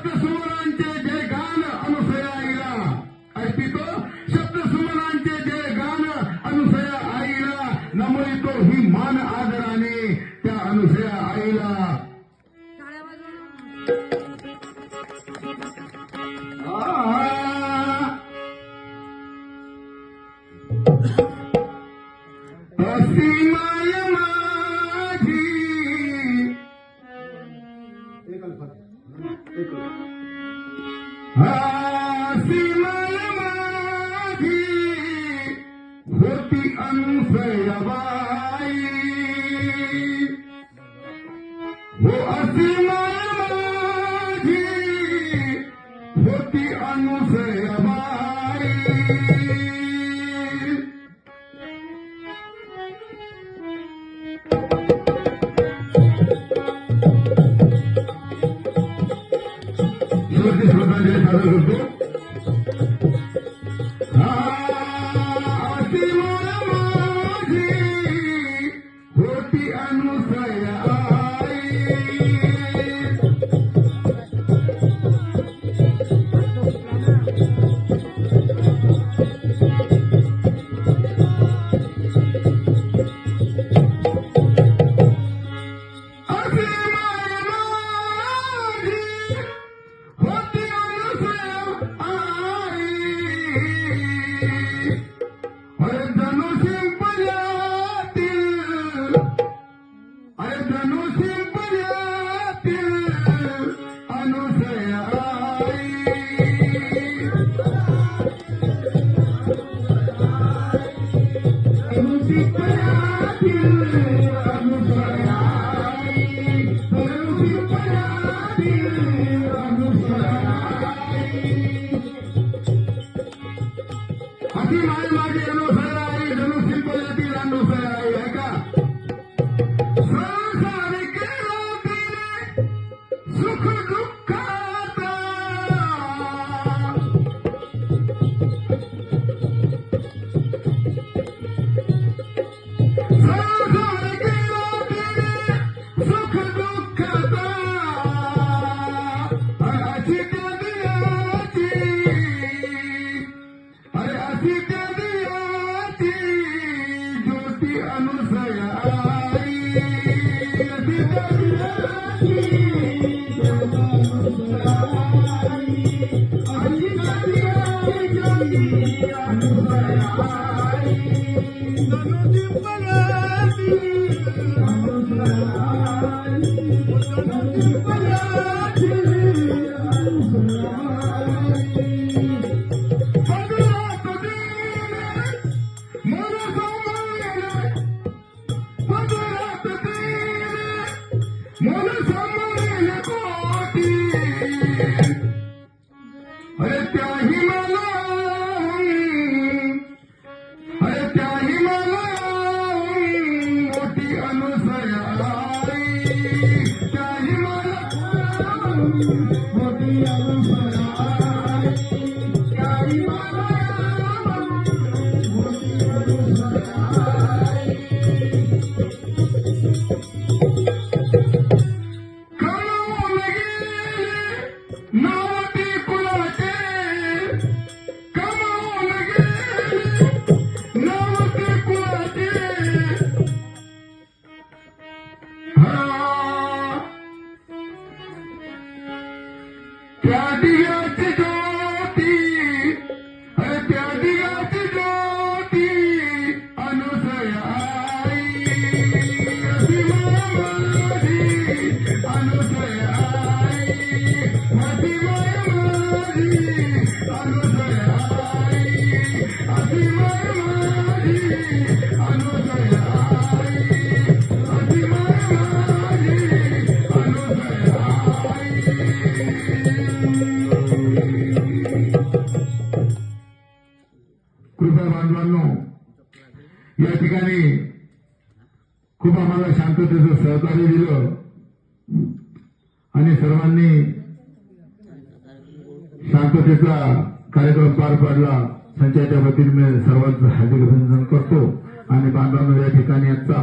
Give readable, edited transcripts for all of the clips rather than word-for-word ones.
शब्दसुमनांचे जय गान अनुसया आईला अर्पितो शब्दसुमनांचे जय गान अनुसया आईला नमवितो ही मान आदराने त्या अनुसया आईला असीमाय माझी असीमाय माझी होती अनुसयाबाई हो असीमाय माझी होती अनुसयाबाई श्रद्धांजली सादर करतो. माझी होती अनुसया कृपया बांधवांनो या ठिकाणी खूप आम्हाला शांततेचं सहकार्य दिलं आणि सर्वांनी शांततेचा कार्यक्रम पार पाडला. संचाच्या वतीने मी सर्वांचं हार्दिक अभिनंदन करतो आणि बांधवांनो या ठिकाणी आजचा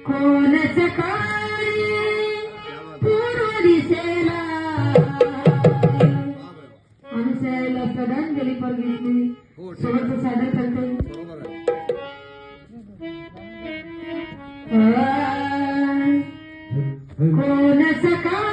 कोण सकाळी पूर्व दिशेला अनुसयाला श्रद्धांजली परगितली शेवटचं सादर करते. कोण सकाळी